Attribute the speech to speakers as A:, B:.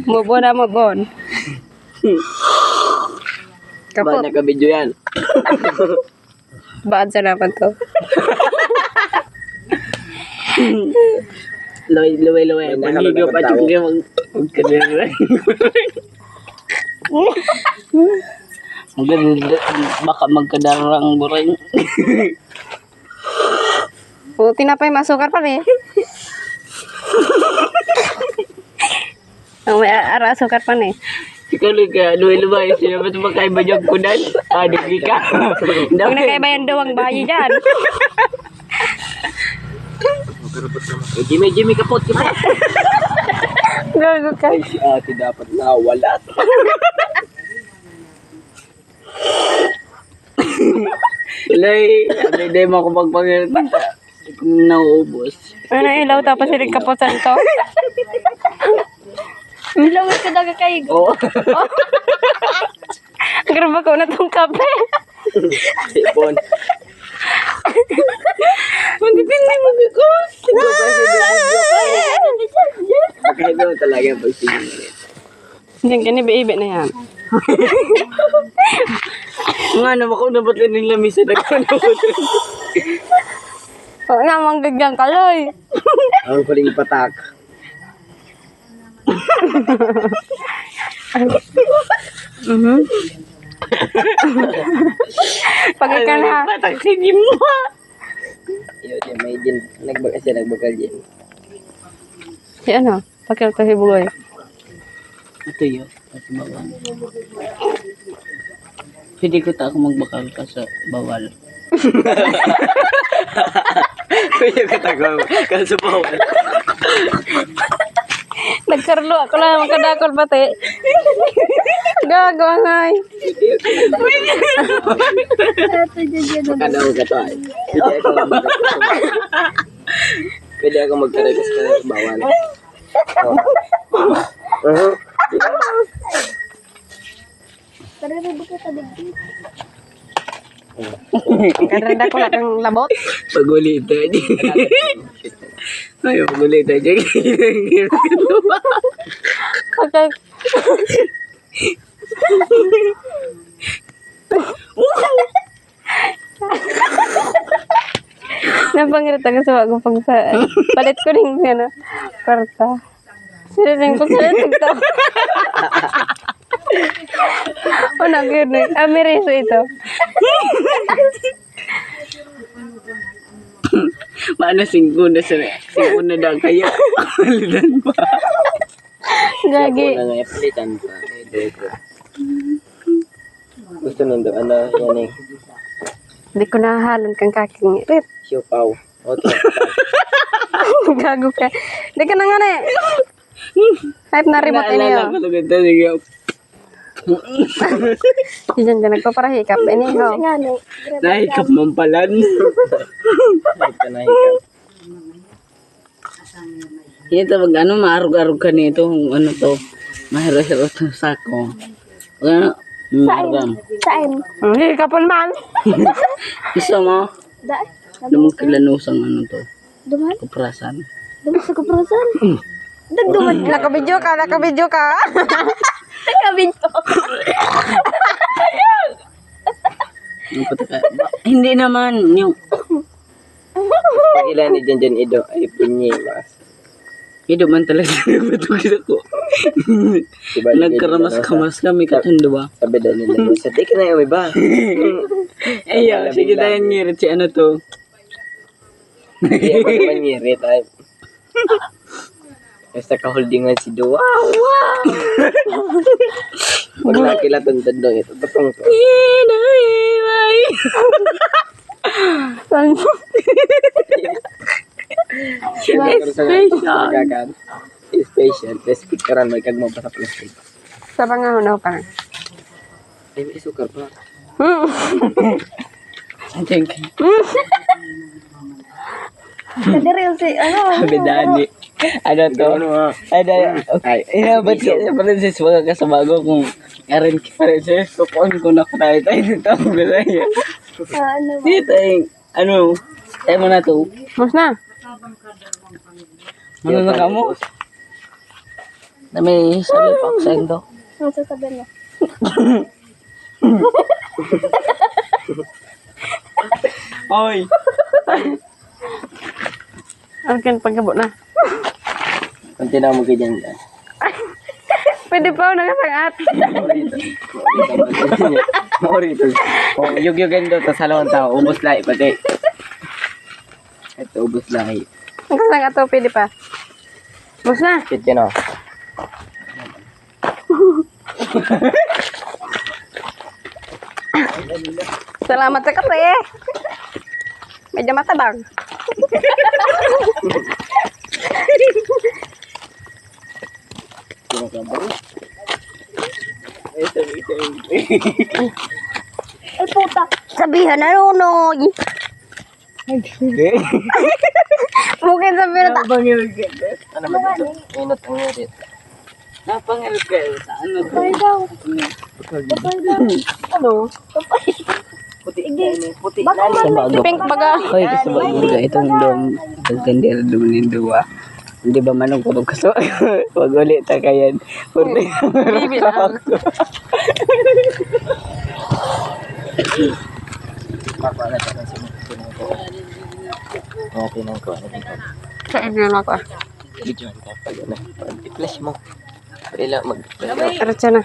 A: Mubon na mubon.
B: Ba
A: Kapot.
B: naka-video yan?
A: Baad sa naman to.
B: Luway. Manigaw pa yung kaya magkadera. Baka magkadarang buray.
A: O, tinapay masukar pa eh. Ang may ara sukar pa eh.
B: Ikaw ka, luway. Sino ba ito makaiba yung kunan? Di ka.
A: Huwag na kayo ba yung duwang bayi dyan?
B: Jimmy, kapot.
A: Gago ka.
B: Ate dapat nawala. Lay, hindi mo ako magpangilitan. Hindi ko nauubos.
A: Ano ilaw tapos sinig kaposan to? Ilawit ka daga kayo.
B: Oo.
A: Graba ko na tong kape.
B: Sipon.
A: Magtitindi mo ko.
B: Kahit naman talaga yung pagsigil.
A: Diyan ka ni ibe na yan.
B: Nga naman kung nabat lang ng lamisa na gano'n.
A: Huwag nga manggagang kaloy.
B: Ang paling patak.
A: Pag ikaw na.
B: Patak, sige mo. Yun, may din. Nagbakal din.
A: Si ano? Pakil ko si Bugoy.
B: Ito yun. At bawal. Hindi ko ta ako magbakal ka sa bawal. Pwede ko ta ka sa bawal.
A: Nagkarlo ako lang makadakol pati. Gago ngay.
B: Makadaw ka to ay. Pwede ako magkarekas ka sa bawal.
A: Karanda ko lang ang labot.
B: Pagulit aja. Ayo pagulit aja.
A: Okay. Napangirit ako sa wagong pagsa. Palit ko rin ano. Karta. Sila rin ko sa ito. O nag-inig. Amireso ito.
B: Mana singko na daw kayo. Alidan pa.
A: Gagi.
B: Singko na palitan pa. Gusto nando ano yan eh.
A: Hindi ko nahahalan kang kaking irit.
B: Siopaw. Okay.
A: Gago ka. Hindi ka na nga na eh. Type na remote ini
B: Naalala ko lang ito. Sige.
A: Diyan dyan nagpaparahikap. Ini ho.
B: Nahikap mampalan. Nahikap. Ito pag ano, maarog-arog ka nito. Ano to? Mahiro-hiro to sako. Ano? Maarog.
C: Saan?
A: Hikapon man.
B: Gusto mo? Lumang kilanusang ano to?
C: Duman?
B: Kuprasan.
C: Duman sa kaprasan? Dagduman ka.
A: Nakabidyo ka.
C: Nakabidyo.
B: Yung pataka. Hindi naman. Yung... Pag ilan ni Janjan Ido ay pinyimas. Ido man talaga nagbatugis ako. Nagkaramas-kamas kami katundo ba? Sabi daw nila. Sa tika na yung iba. Ayaw, sige tayo ngirit si ano to. Hindi ako naman ngirit ay. Basta ka-holdingan si Do. Wow! Pag nakila tuntun ito. Patong to. Special. Tapos picturean mo. Ikag mo pa sa plastic.
A: Sa pangahunaw pa.
B: Ay, may sukar pa. Thank you.
C: Kadiril si, ano?
B: Sabi Dani. Ano to? Ano? Ay, ba't siya Francis, wag ka sa bago kung Aaron Francis, kukunin ko na tayo dito.
C: Ano ba?
B: Dito yung, ano, tayo mo na to.
A: Mas na.
B: Ano na ka mo? Na may sabi pa ako sa endo.
C: Ang sasabihin mo.
B: Oy!
A: Ang kin pagkabot na.
B: Kunti na mo ganyan.
A: Pwede pa ako nakasangat.
B: Morito. Oh, yug-yugan daw ta sa lawang tao. Ubos lahi pati. Ito, ubos lahi.
A: Nakasangat to, pwede pa. Bus na.
B: Shit yun o.
A: Salamat sa kape. Medyo matabang.
C: Ay, puta.
A: Sabihan na nunoy. Mungkin sabihin na
B: Ano ba dito? Inot ang ngirit. Napangalit kayo sa ano to?
C: Papay daw. Papay daw.
A: Ano?
B: Puti na puti
C: Baka
B: na sa bago.
A: Pink baga.
B: Hoy, kasi bago ka itong dom. Itong tendera dom ng dua. Hindi ba manong kurog kaso? Wag ulit ta kayan. Puti.
A: Bibi lang.
B: Mapala ka na sinong ko. Tinang ko.
A: Sa inyo na ako.
B: Video ka pag ano. Pag i-flash mo. Pwede lang mag...
A: Diretso na.